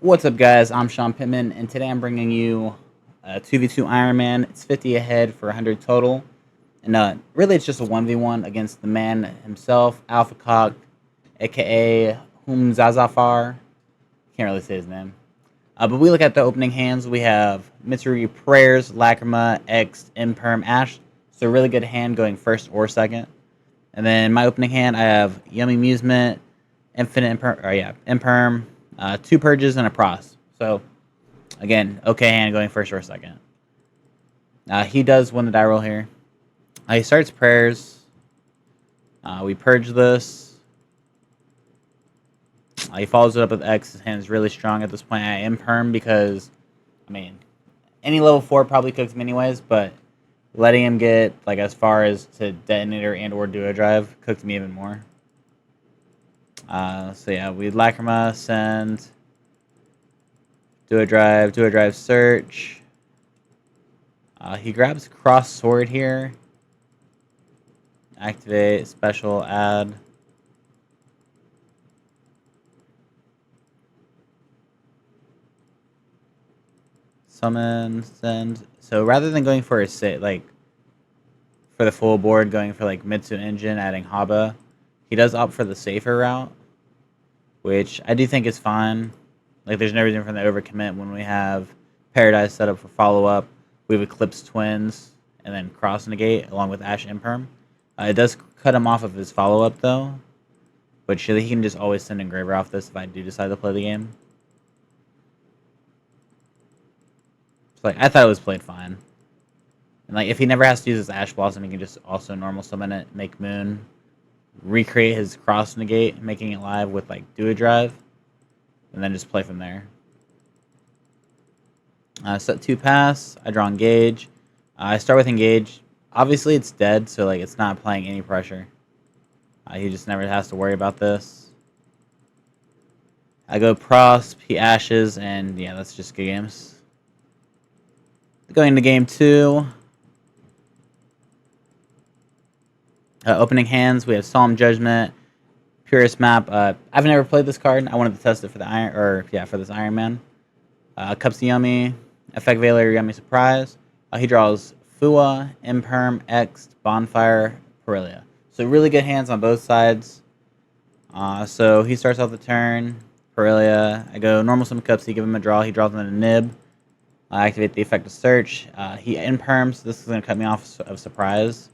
What's up, guys? I'm Sean Pittman, and today I'm bringing you a 2v2 Ironman. It's 50 ahead for 100 total. And really, it's just a 1v1 against the man himself, Alpha Cock, aka Humzazafar. Can't really say his name. But we look at the opening hands. We have Mitsuri Prayers, Lacrima, X, Imperm, Ash. So, a really good hand going first or second. And then my opening hand, I have Yummy Amusement, Infinite Imperm, two Purges, and a Pros. So, again, okay hand going first or second. He does win the die roll here. He starts Prayers. We purge this. He follows it up with X. His hand is really strong at this point. I Imperm because, I mean, any level 4 probably cooks him anyways, but letting him get like as far as to Detonator and or Duo Drive cooked me even more. So yeah, we Lacrima, send, Duo Drive search. He grabs Cross Sword here. Activate, special, add. Summon, send. So rather than going for a for the full board, going for like Mitsu Engine, adding Haba, he does opt for the safer route, which I do think is fine. Like, there's no reason for them to overcommit when we have Paradise set up for follow-up. We have Eclipse Twins, and then Cross Negate, along with Ash Imperm. It does cut him off of his follow-up, though. But surely he can just always send Engraver off this if I do decide to play the game. So, like, I thought it was played fine. And, like, if he never has to use his Ash Blossom, he can just also normal summon it, make Moon, recreate his Cross Negate, making it live with, like, Duo Drive, and then just play from there. Set 2 pass. I draw Engage. I start with Engage. Obviously, it's dead, so like it's not applying any pressure. He just never has to worry about this. I go Prosp, he Ashes, and yeah, that's just good games. Going into game 2. Opening hands, we have Solemn Judgment, Purist Map. I've never played this card. I wanted to test it for for this Iron Man. Cups Yummy, Effect Veiler, Yummy Surprise. He draws Fua, Imperm, X, Bonfire, Perilia. So really good hands on both sides. So he starts off the turn. Perilia. I go normal summon Cups. He give him a draw. He draws him in a nib. I activate the effect of search. He Imperms. This is going to cut me off of surprise.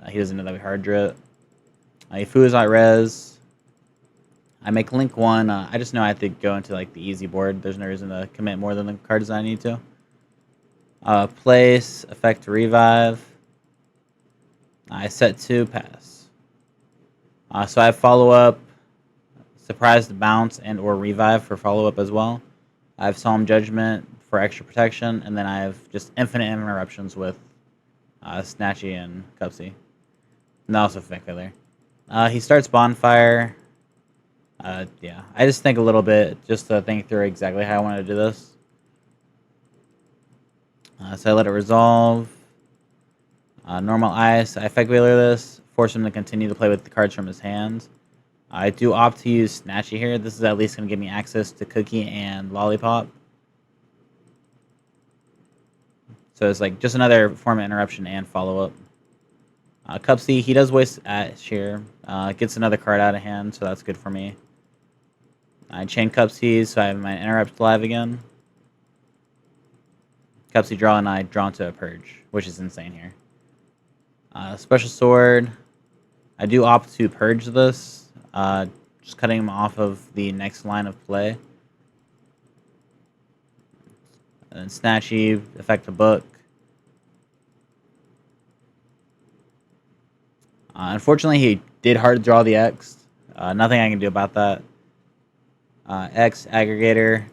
He doesn't know that we hard drew it. He Fua's out res. I make Link 1. I just know I have to go into like the easy board. There's no reason to commit more than the cards I need to. Place, effect revive. I set 2, pass. So I have follow up, surprise to bounce, and or revive for follow up as well. I have Solemn Judgment for extra protection, and then I have just infinite interruptions with Snatchy and Cupsy. And also Effect Failure. He starts Bonfire. Yeah, I just think a little bit just to think through exactly how I want to do this. So I let it resolve. Normal Ice. I Effect Veiler this. Force him to continue to play with the cards from his hand. I do opt to use Snatchy here. This is at least going to give me access to Cookie and Lollipop. So it's like just another form of interruption and follow-up. Cupsy, he does waste Ash here. Gets another card out of hand, so that's good for me. I chain Cupsy, so I have my interrupt live again. Cupsy draw, and I draw into a Purge, which is insane here. Special Sword. I do opt to Purge this, just cutting him off of the next line of play. And then Snatchy, effect a book. Unfortunately, he did hard draw the X. Nothing I can do about that. X aggregator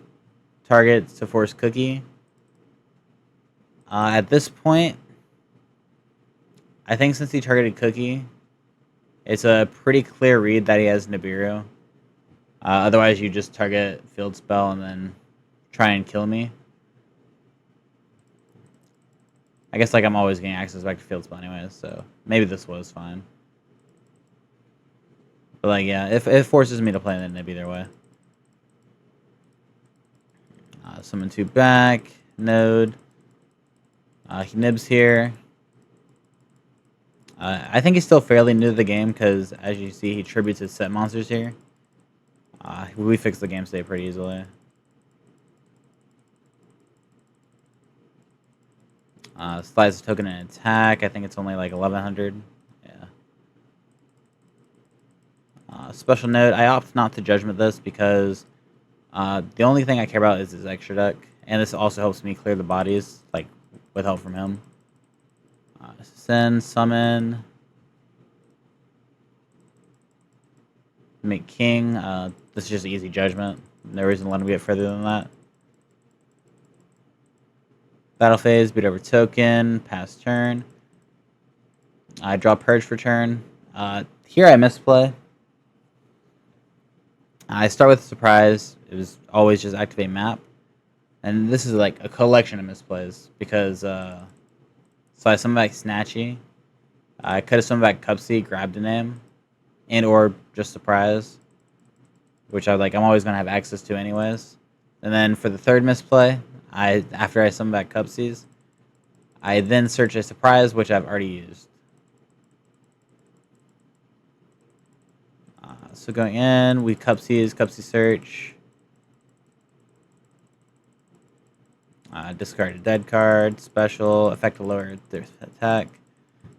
targets to force Cookie. At this point, I think since he targeted Cookie, it's a pretty clear read that he has Nibiru. Otherwise, you just target Field Spell and then try and kill me. I guess like I'm always getting access back to Field Spell anyways, so maybe this was fine. But like, yeah, if it forces me to play the Nib either way. Summon 2 back. Node. He nibs here. I think he's still fairly new to the game because, as you see, he tributes his set monsters here. We fixed the game state pretty easily. Slides the token and attack. I think it's only like 1100. Yeah. Special note, I opt not to judgment this because the only thing I care about is his extra deck. And this also helps me clear the bodies, like, with help from him. Send, summon. Make king. This is just easy judgment. No reason to let him get further than that. Battle phase, beat over token, pass turn. I draw purge for turn. Here I misplay. I start with surprise. It was always just activate map. And this is like a collection of misplays because so I summon back Snatchy. I could have summoned back Cupsy, grabbed a name, and or just surprise, which I'm always gonna have access to anyways. And then for the third misplay, after I summon back Cupsies, I then search a surprise, which I've already used. So going in, we Cupsy search. Discard a dead card. Special, effect to lower their attack.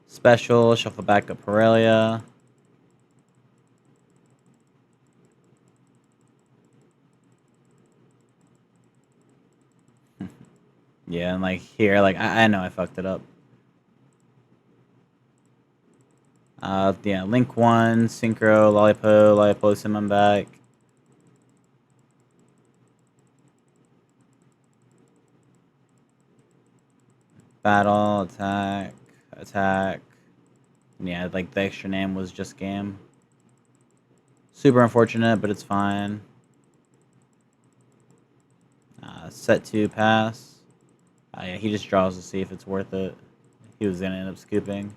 Special, shuffle back up Aurelia. Yeah, and like here, like I know I fucked it up. Yeah, Link 1, Synchro, Lollipo, summon back. Battle, attack. Yeah, like the extra name was just game. Super unfortunate, but it's fine. Set 2, pass. Yeah, he just draws to see if it's worth it. He was gonna end up scooping.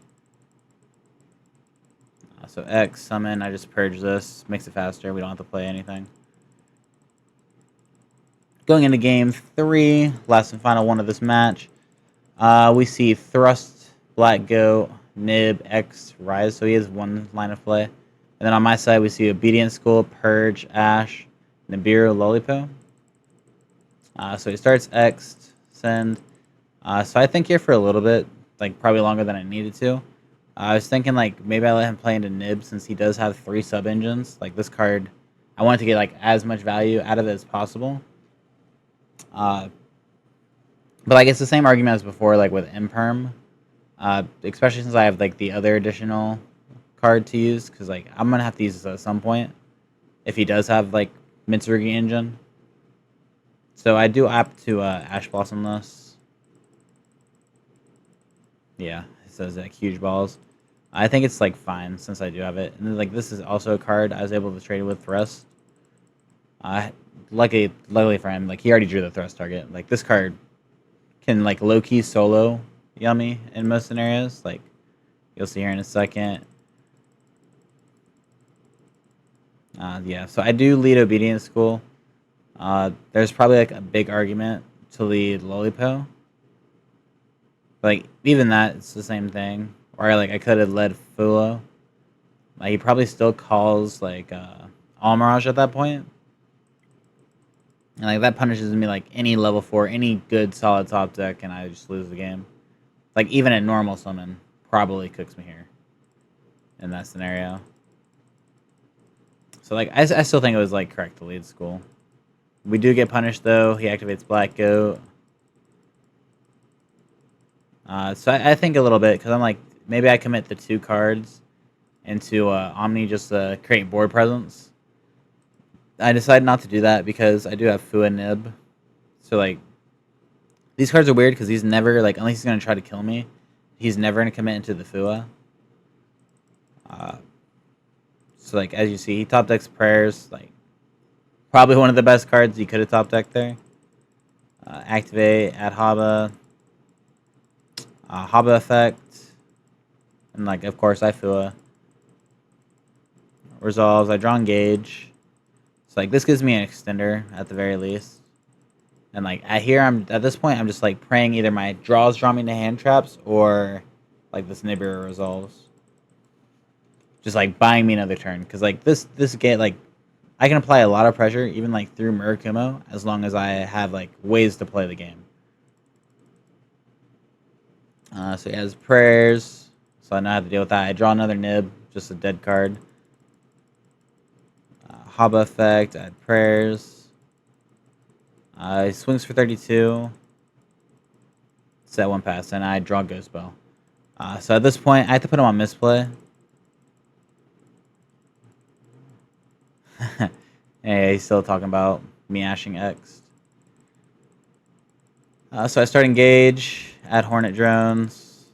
So X, summon, I just purge this. Makes it faster, we don't have to play anything. Going into game 3, last and final one of this match. We see Thrust, Black Goat, Nib, X, Rise, so he has one line of play. And then on my side, we see Obedient Skull, Purge, Ash, Nibiru, Lollipo. So he starts X, send. So I think here for a little bit, like probably longer than I needed to. I was thinking like maybe I let him play into Nib since he does have 3 sub-engines. Like this card, I wanted to get like as much value out of it as possible. But like it's the same argument as before, like with Imperm. Especially since I have like the other additional card to use, because like I'm gonna have to use this at some point if he does have like Mitsurugi engine. So I do opt to Ash Blossom this. Yeah, it says like huge balls. I think it's like fine since I do have it. And then, like this is also a card I was able to trade with Thrust. Luckily for him, like he already drew the Thrust target. Like this card can like low key solo Yummy in most scenarios. Like you'll see here in a second. Yeah, so I do lead Obedience School. There's probably like a big argument to lead Lollipo. But like even that, it's the same thing. Or like I could have led Fulo. Like he probably still calls like Almirage at that point. And like that punishes me like any level 4, any good solid top deck, and I just lose the game. Like even at normal summon, probably cooks me here. In that scenario. So like I still think it was like correct to lead school. We do get punished though. He activates Black Goat. So I think a little bit because I'm like maybe I commit the 2 cards into Omni just to create board presence. I decided not to do that because I do have Fu and Nib. So like these cards are weird because he's never like unless he's gonna try to kill me, he's never gonna commit into the Fua. So like as you see, he top decks Prayers, like probably one of the best cards you could have top decked there. Activate, add Haba, Haba effect, and like of course I Fua. Resolves, I draw Engage. So like this gives me an extender at the very least. And like I hear I'm at this point I'm just like praying either my draws draw me into hand traps or like this Nibiru resolves. Just like buying me another turn. Cause like this game like I can apply a lot of pressure even like through Murakumo as long as I have like ways to play the game. So he has prayers. So I know how to deal with that. I draw another nib, just a dead card. Haba effect, add prayers. He swings for 32. Set one pass, and I draw Ghost Bell. So at this point, I have to put him on misplay. Hey, he's still talking about me ashing X. So I start engage, add Hornet drones,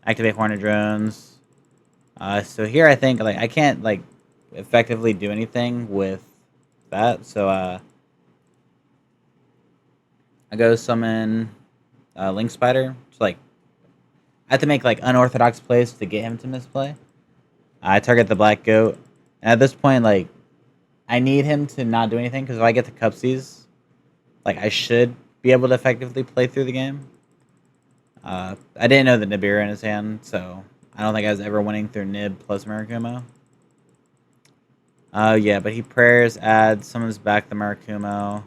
activate Hornet drones. So here I think like I can't like effectively do anything with that. So I go summon Link Spider. So like I have to make like unorthodox plays to get him to misplay. I target the Black Goat, and at this point like I need him to not do anything because if I get the Cupsies, like I should be able to effectively play through the game. I didn't know the Nibiru in his hand, so I don't think I was ever winning through Nib plus Murakumo. Yeah, but he prayers, adds, summons back the Murakumo,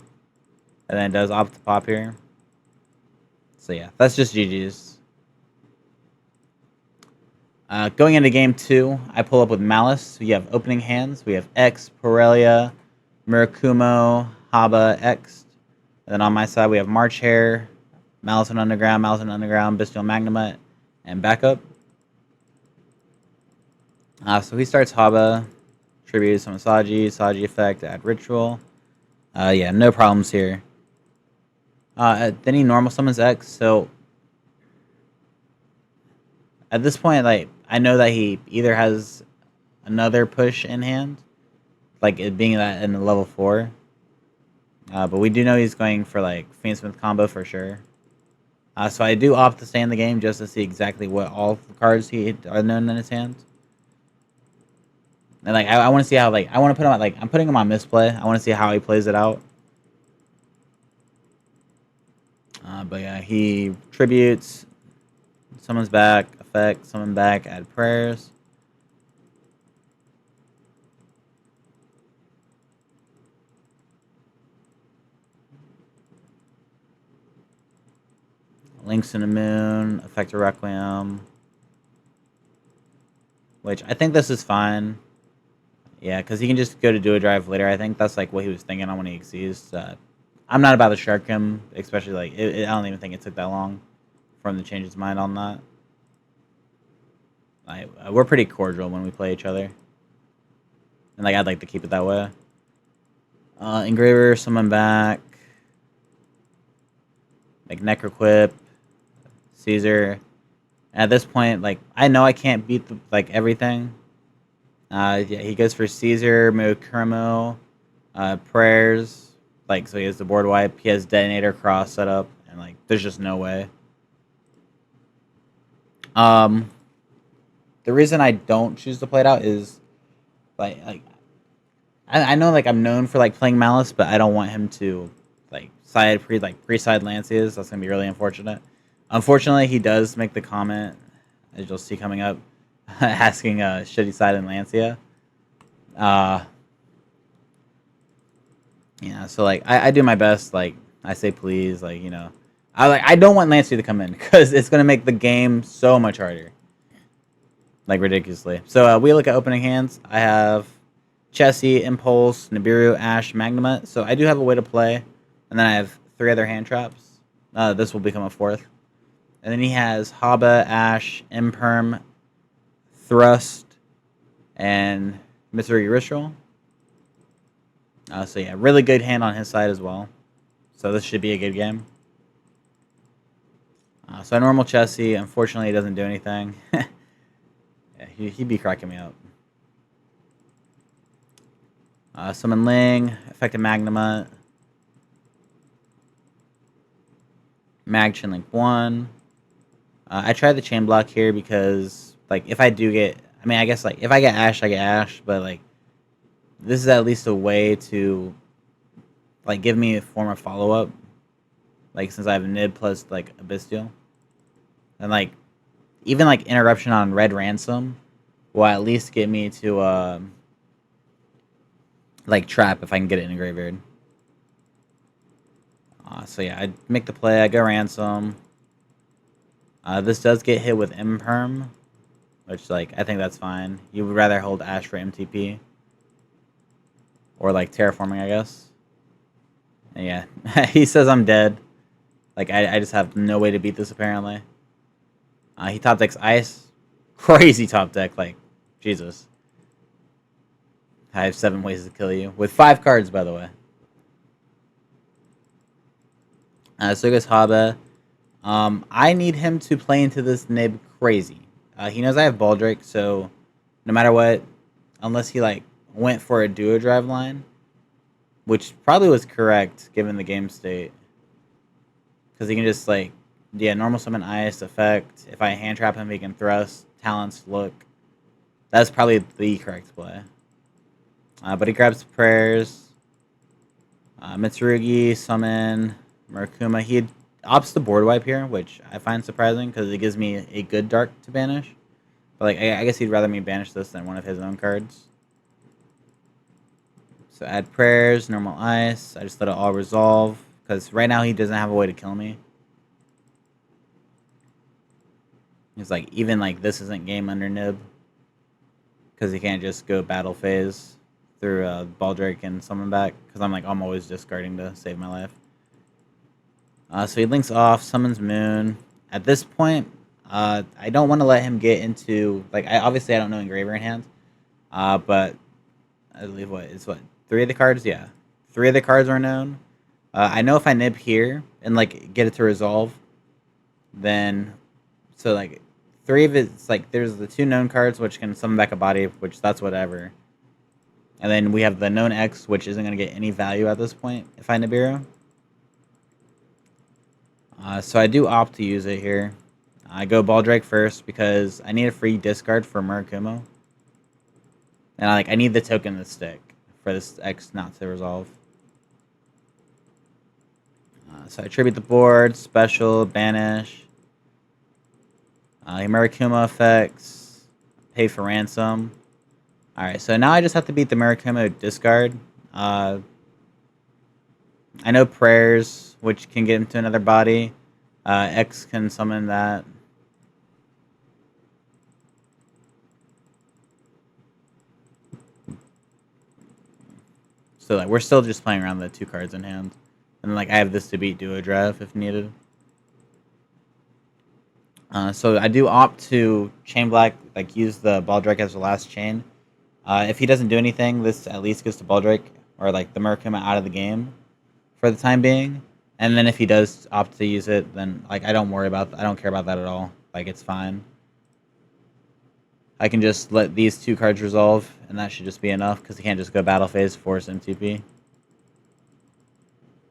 and then does opt to pop here. So yeah, that's just GG's. Going into game 2, I pull up with Malice. We have opening hands. We have X, Porelia, Murakumo, Haba, X. And then on my side, we have March Hare, Malice and Underground, Bestial Magnemite, and backup. So he starts Haba, tribute some Saji effect, add ritual. Yeah, no problems here. Then he normal summons X, so at this point, like I know that he either has another push in hand, like it being that in the level 4. But we do know he's going for like Fiendsmith combo for sure. So I do opt to stay in the game just to see exactly what all the cards he are known in his hand. And like I want to see how like I want to put him like I'm putting him on misplay. I want to see how he plays it out. But yeah, he tributes, summons back, effect, summon back, add prayers. Links in the Moon, effect a Requiem. Which I think this is fine. Yeah, because he can just go to do a drive later. I think that's like what he was thinking on when he exceeds. I'm not about to shark him, especially like I don't even think it took that long for him to change his mind on that. We're pretty cordial when we play each other, and like I'd like to keep it that way. Engraver, summon back, like Necroquip, Caesar. And at this point, like I know I can't beat like everything. Yeah, he goes for Caesar, Mukuramo, prayers. Like so, he has the board wipe. He has detonator cross set up, and like there's just no way. The reason I don't choose to play it out is like I know like I'm known for like playing Malice, but I don't want him to like pre-side Lancias. That's gonna be really unfortunate. Unfortunately, he does make the comment, as you'll see coming up, asking should he side in Lancia. Yeah, so like I do my best. Like I say please, like I don't want Lancia to come in because it's gonna make the game so much harder, like ridiculously. So we look at opening hands. I have Chessie, Impulse, Nibiru, Ash, Magnemite. So I do have a way to play, and then I have 3 other hand traps. This will become a 4th. And then he has Haba, Ash, Imperm, Thrust, and Mystery Ritual. So yeah, really good hand on his side as well. So this should be a good game. So I normal Chessie. Unfortunately, he doesn't do anything. Yeah, he'd be cracking me up. Summon Ling, effective Magnemite. Mag Chain Link 1. I tried the chain block here because, like, if I do get... I mean, I guess, like, if I get Ash, I get Ash. But, like, this is at least a way to, like, give me a form of follow-up. Like since I have Nib plus like Abystial, and like even like interruption on Red Ransom will at least get me to like trap if I can get it in a graveyard. So yeah, I make the play. I go Ransom. This does get hit with Imperm, which like I think that's fine. You would rather hold Ash for MTP or like terraforming, I guess. And yeah, he says I'm dead. Like I just have no way to beat this apparently. He top decks Ice, crazy top deck. Like Jesus, I have 7 ways to kill you with 5 cards, by the way. So he goes Habe. I need him to play into this Nib crazy. He knows I have Baldrake, so no matter what, unless he like went for a duo drive line, which probably was correct given the game state, because he can just like, yeah, normal summon Ice effect. If I hand trap him, he can thrust, talents, look. That's probably the correct play. But he grabs prayers. Mitsurugi, summon, Murakuma. He opts the board wipe here, which I find surprising because it gives me a good dark to banish. But like, I guess he'd rather me banish this than one of his own cards. So add prayers, normal ice. I just let it all resolve because right now he doesn't have a way to kill me. He's like, even like this isn't game under Nib because he can't just go battle phase through Baldrake and summon back because I'm always discarding to save my life. So he links off, summons Moon. At this point, I don't want to let him get into like obviously I don't know Engraver in hand, but I believe it's 3 of the cards. Yeah, 3 of the cards are known. I know if I nib here and like get it to resolve, then so like 3 of it's like there's the 2 known cards which can summon back a body, which that's whatever. And then we have the known X, which isn't going to get any value at this point if I Nibiru. So I do opt to use it here. I go Baldrake first because I need a free discard for Murakumo. And I need the token to stick for this X not to resolve. So I tribute the board, special, banish. Murakumo effects, pay for ransom. Alright, so now I just have to beat the Murakumo discard. I know prayers, which can get him to another body. X can summon that. So like we're still just playing around the 2 cards in hand. And like I have this to beat Duo Drive if needed. So I do opt to chain black, like use the Baldrake as the last chain. If he doesn't do anything, this at least goes to Baldrake or like the Murakuma out of the game for the time being. And then if he does opt to use it, then like I don't care about that at all. Like it's fine. I can just let these 2 cards resolve, and that should just be enough because he can't just go battle phase, force MTP.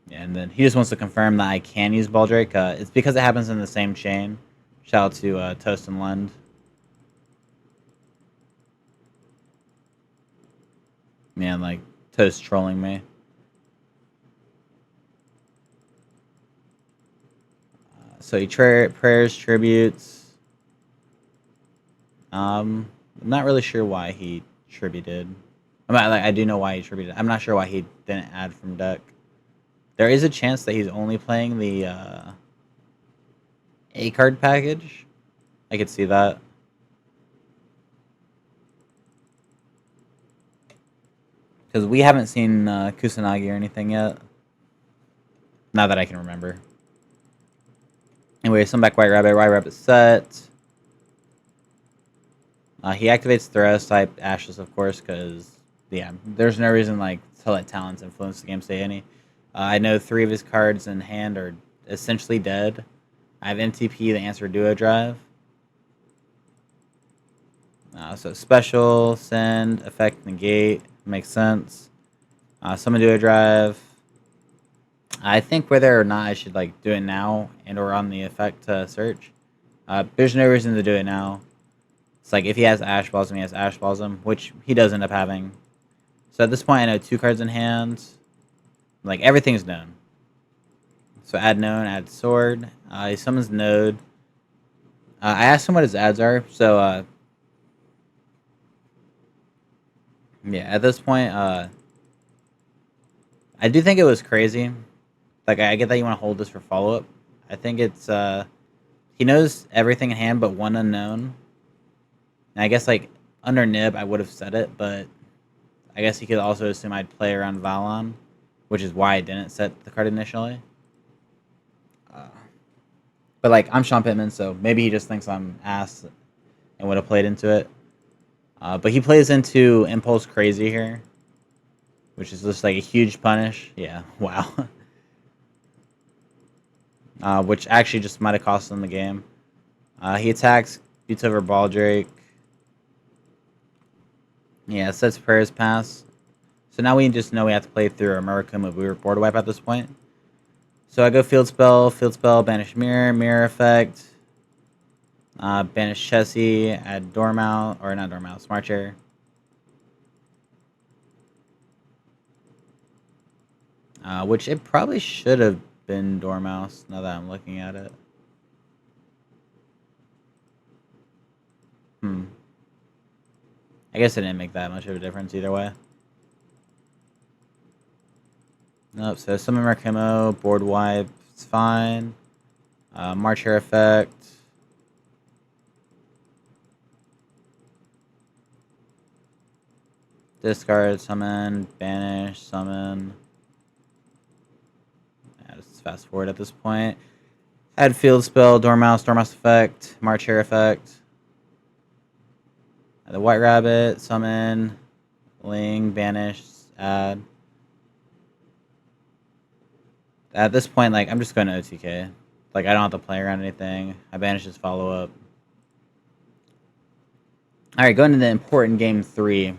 Yeah, and then he just wants to confirm that I can use Baldrake. It's because it happens in the same chain. Shout out to Toast and Lund. Man, like Toast trolling me. So he prayers, tributes. I'm not really sure why he tributed. I do know why he tributed. I'm not sure why he didn't add from deck. There is a chance that he's only playing the A card package. I could see that. Because we haven't seen Kusanagi or anything yet. Not that I can remember. Anyway, some back White Rabbit set. He activates Thrust type Ashes, of course, because yeah, there's no reason like to let talents influence the game state any. I know 3 of his cards in hand are essentially dead. I have MTP, the answer Duo Drive. So special, send, effect, negate, makes sense. Summon Duo Drive. I think whether or not I should like do it now and or on the effect search. There's no reason to do it now. It's like if he has Ash Balls, he has Ash Balls him, which he does end up having. So at this point, I know 2 cards in hand. Like everything's known. So add known, add sword. He summons node. I asked him what his ads are. So yeah, at this point, I do think it was crazy. Like I get that you want to hold this for follow up. I think it's he knows everything in hand but one unknown. And I guess like under nib I would have said it, but I guess he could also assume I'd play around Valon, which is why I didn't set the card initially. Uh, but like I'm Sean Pittman, so maybe he just thinks I'm ass and would have played into it. But he plays into Impulse Crazy here, which is just like a huge punish. Yeah, wow. Which actually just might have cost him the game. He attacks, beats over Baldrake. Yeah, sets prayers pass. So now we just know we have to play through our Murakumo. We were board wipe at this point. So I go field spell, banish mirror, mirror effect, banish Chessie, add Dormouse, or not Dormouse, Smart Chair. Which it probably should have been Dormouse now that I'm looking at it. I guess it didn't make that much of a difference either way. Nope, so summon Murakumo, board wipe, it's fine. March Hair effect. Discard, summon, banish, summon. Yeah, just fast forward at this point. Add field spell, Dormouse, Dormouse effect, March Hair effect. Add the White Rabbit, summon, Ling, banish, add. At this point, like, I'm just going to OTK. Like, I don't have to play around anything. I banish his follow-up. Alright, going to the important game 3.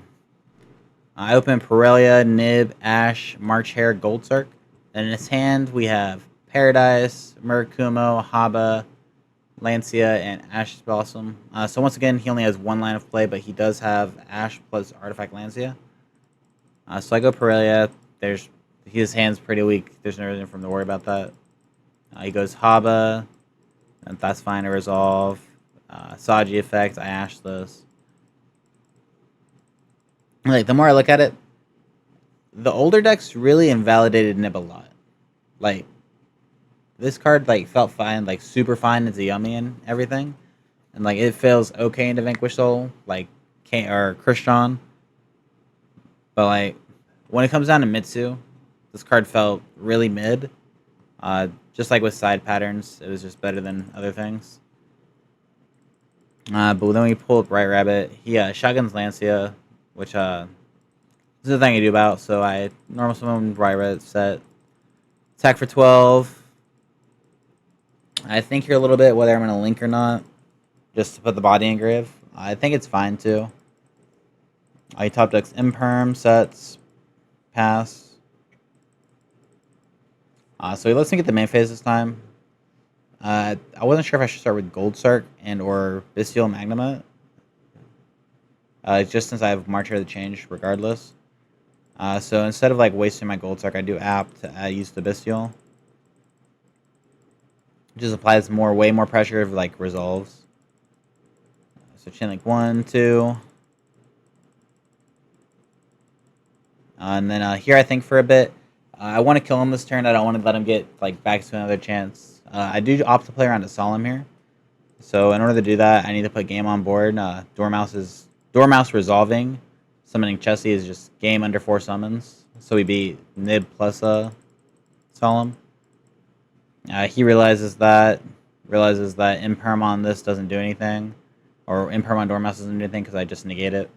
I open Parelia, Nib, Ash, March Hare, Goldsark. And in his hand, we have Paradise, Murakumo, Haba, Lancia, and Ash Blossom. So once again, he only has one line of play, but he does have Ash plus Artifact Lancia. So I go Parelia. His hand's pretty weak. There's no reason for him to worry about that. He goes Haba, and that's fine to resolve. Saji effect, I Ash this. Like, the more I look at it, the older decks really invalidated Nib a lot. Like, this card, like, felt fine, like, super fine into Yummy and everything. And, like, it feels okay into Vanquish Soul, like, or Christian. But, like, when it comes down to Mitsu, this card felt really mid. Just like with side patterns, it was just better than other things. But then we pull up Right Rabbit. He shotguns Lancia, which this is the thing I do about. So I normal summon Right Rabbit set. Attack for 12. I think here a little bit whether I'm going to link or not, just to put the body in grave. I think it's fine too. I top decks Imperm, sets, pass. So he lets me get the main phase this time. I wasn't sure if I should start with Goldsark and or Bestial Magnamut. Just since I have March Hare the change regardless. So instead of like wasting my Goldsark, I do apt to use the Bestial. It just applies way more pressure if like resolves. So chain link 1, 2. And then here I think for a bit. I want to kill him this turn. I don't want to let him get like back to another chance. I do opt to play around a Solemn here. So in order to do that, I need to put game on board. Dormouse resolving. Summoning Chessie is just game under 4 summons. So we beat Nib plus Solemn. He realizes that Imperm on this doesn't do anything. Or Imperm on Dormouse doesn't do anything because I just negate it.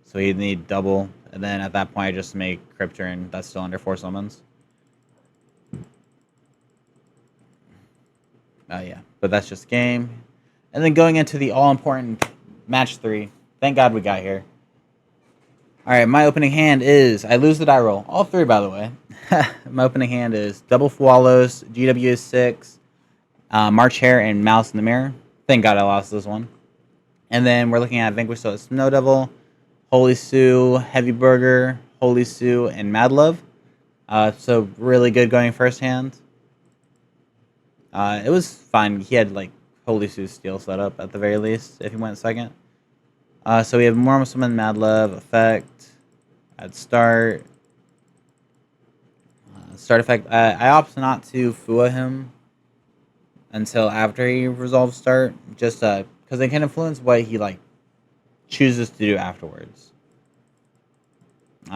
So he'd need double. And then at that point, I just make Cryptor, and that's still under 4 summons. Yeah, but that's just game. And then going into the all-important match 3. Thank God we got here. Alright, my opening hand is... I lose the die roll. All 3, by the way. My opening hand is Double Swallows, GW 6, March Hare, and Mouse in the Mirror. Thank God I lost this one. And then we're looking at Vanquish, so it's Snow Devil, Holy Sue, Heavy Burger, Holy Sue, and Mad Love. So really good going first hand. It was fine. He had like Holy Sue Steel set up at the very least if he went second. So we have More Summon, Mad Love, Effect, at start. Start effect. I opt not to Fua him until after he resolves start, just because it can influence what he like chooses to do afterwards.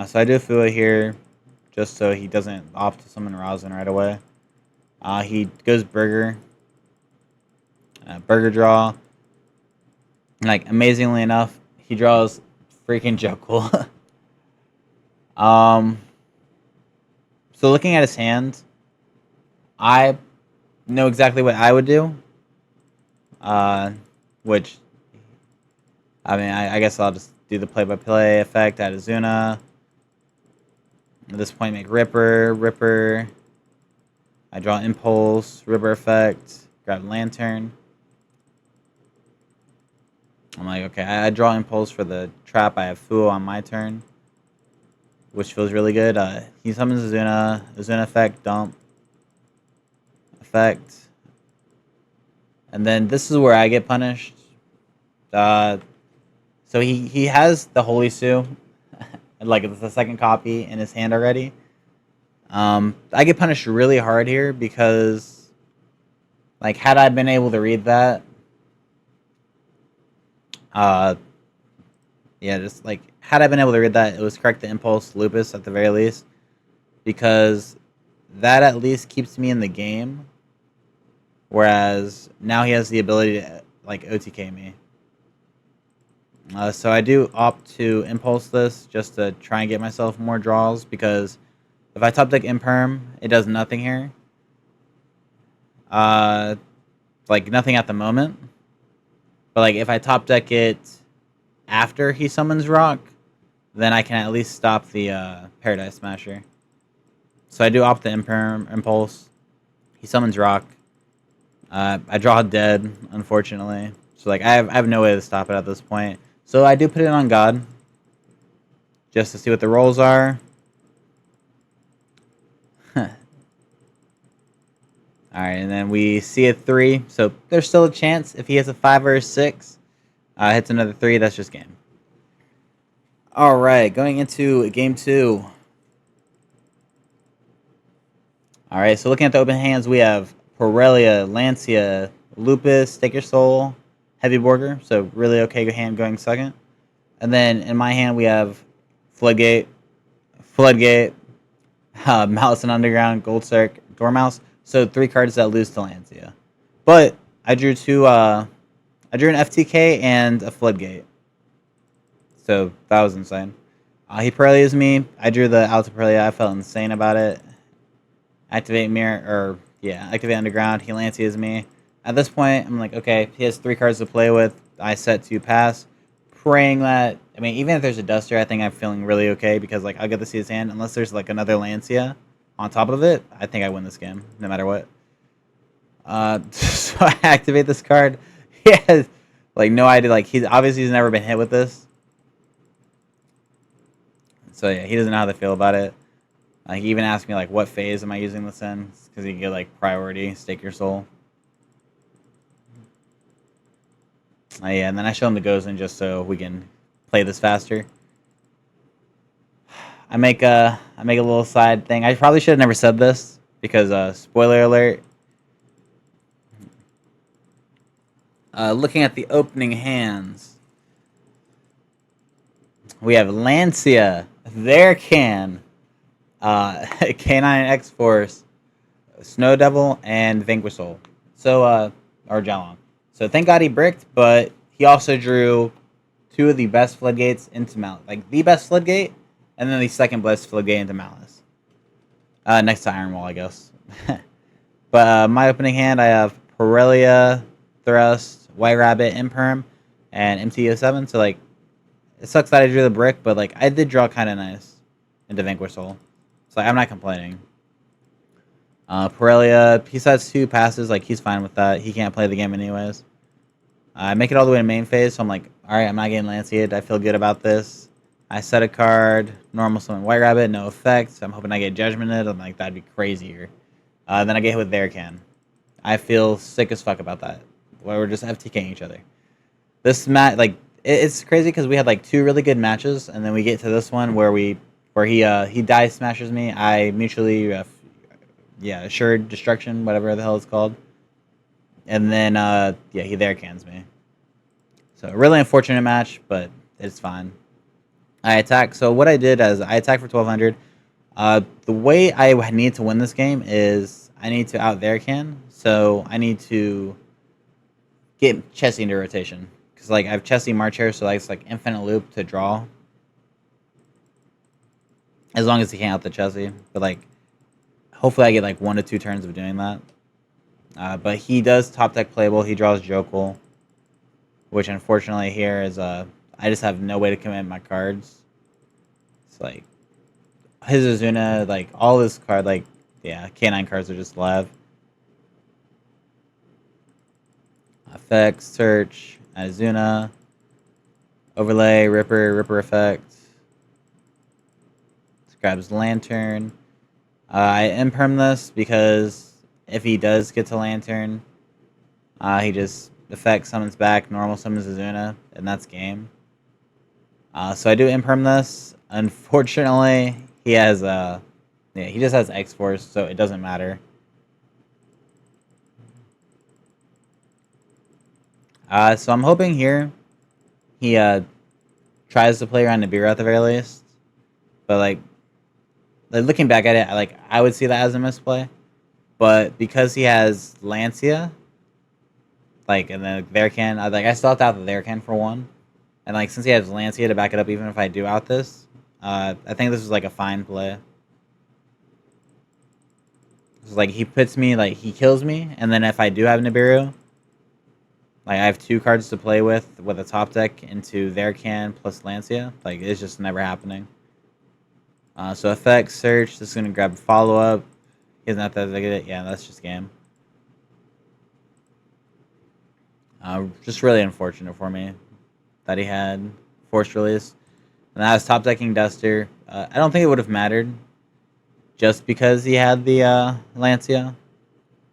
So I do Fua here, just so he doesn't opt to summon Rosin right away. He goes Burger. Burger draw. Like, amazingly enough, he draws freaking Jokel. um, so looking at his hand, I know exactly what I would do. Which, I mean, I guess I'll just do the play-by-play effect, add Azuna. At this point, make Ripper. I draw Impulse, Ripper effect, grab Lantern. I'm like, okay, I draw Impulse for the trap. I have Fuo on my turn, which feels really good. He summons Azuna effect, dump, effect. And then this is where I get punished. So he has the Holy Sue, like it's the second copy in his hand already. I get punished really hard here because, like, had I been able to read that, yeah, just like had I been able to read that, it was correct to Impulse Lupus at the very least, because that at least keeps me in the game. Whereas now he has the ability to like OTK me. So I do opt to Impulse this just to try and get myself more draws, because if I top deck Imperm, it does nothing here. Like nothing at the moment. But like if I top deck it after he summons Rock, then I can at least stop the Paradise Smasher. So I do opt the Impulse. He summons Rock. I draw Dead, unfortunately. So like I have no way to stop it at this point. So I do put it on God, just to see what the rolls are. Alright, and then we see a 3. So there's still a chance if he has a 5 or a 6. Hits another 3, that's just game. Alright, going into game 2. Alright, so looking at the open hands, we have Borrelia, Lancia, Lupus, Take Your Soul, Heavy Borger. So really okay hand going second. And then in my hand, we have Floodgate, Malice and Underground, Gold Circ, Dormouse. So 3 cards that lose to Lancia. But I drew an FTK and a Floodgate. So that was insane. He Paralias me. I drew the OUTPLAY. I felt insane about it. Activate Underground. He Lancias me. At this point, I'm like, okay, he has 3 cards to play with. I set to pass. Praying that, I mean, even if there's a Duster, I think I'm feeling really okay, because like I'll get to see his hand. Unless there's like another Lancia on top of it, I think I win this game no matter what. So I activate this card. He has like no idea. Like he's never been hit with this. So yeah, he doesn't know how to feel about it. He even asked me like, what phase am I using this in? Because he can get like priority, Stake Your Soul. Yeah, and then I show him the Gozen just so we can play this faster. I make a little side thing. I probably should have never said this, because spoiler alert. Looking at the opening hands, we have Lancia, their K9 X-Force, Snow Devil, and Vanquisol. So, or Jalon. So thank God he bricked, but he also drew 2 of the best Floodgates into Malice. Like, the best Floodgate, and then the second best Floodgate into Malice. Next to Iron Wall, I guess. But my opening hand, I have Borrelia, Thrust, White Rabbit, Imperm, and MTO7. So, like, it sucks that I drew the brick, but, like, I did draw kind of nice into Vanquisol. So, like, I'm not complaining. Borrelia, he has 2 passes. Like, he's fine with that. He can't play the game anyways. I make it all the way to main phase, so I'm like, alright, I'm not getting Lanciated. I feel good about this. I set a card, normal summon White Rabbit, no effect. So I'm hoping I get Judgmented. I'm like, that'd be crazier. Then I get hit with Verican. I feel sick as fuck about that. Where we're just FTKing each other. This match, like, it's crazy because we had like 2 really good matches, and then we get to this one where he dive smashes me. I mutually, assured destruction, whatever the hell it's called, and then he there cans me. So a really unfortunate match, but it's fine. I attack. So what I did is I attacked for 1200. The way I need to win this game is I need to out there can. So I need to get Chessie into rotation. Because like I have Chessie March here, so it's like infinite loop to draw. As long as he can't out the Chessie. But like hopefully I get like 1 to 2 turns of doing that. But he does top deck playable. He draws Jokul. Which unfortunately here is I just have no way to commit my cards. It's like his Azuna, like all his card, like K9 cards are just live. Effects, search, Azuna, overlay, Ripper effect. This grabs Lantern. I imperm this because if he does get to Lantern, he just effect summons back, normal summons Azuna, and that's game. So I do imperm this. Unfortunately, he has he just has X-Force, so it doesn't matter. So I'm hoping here he tries to play around Nibiru at the very least. But like looking back at it, I would see that as a misplay. But because he has Lancia, and then Vercan, I still have to out the Vercan for 1. And since he has Lancia to back it up, even if I do out this, I think this is a fine play. So he puts me, he kills me, and then if I do have Nibiru, I have 2 cards to play with a top deck into Vercan plus Lancia. It's just never happening. So effects, search, this is going to grab follow-up. He doesn't have to get it. Yeah, that's just game. Just really unfortunate for me that he had forced release. And that was top decking Duster. I don't think it would have mattered just because he had the Lancia.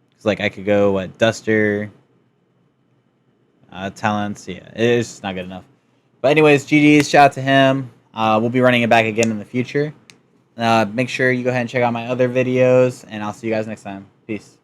Because I could go Duster, Talents. Yeah, it's just not good enough. But anyways, GG's, shout out to him. We'll be running it back again in the future. Make sure you go ahead and check out my other videos, and I'll see you guys next time. Peace.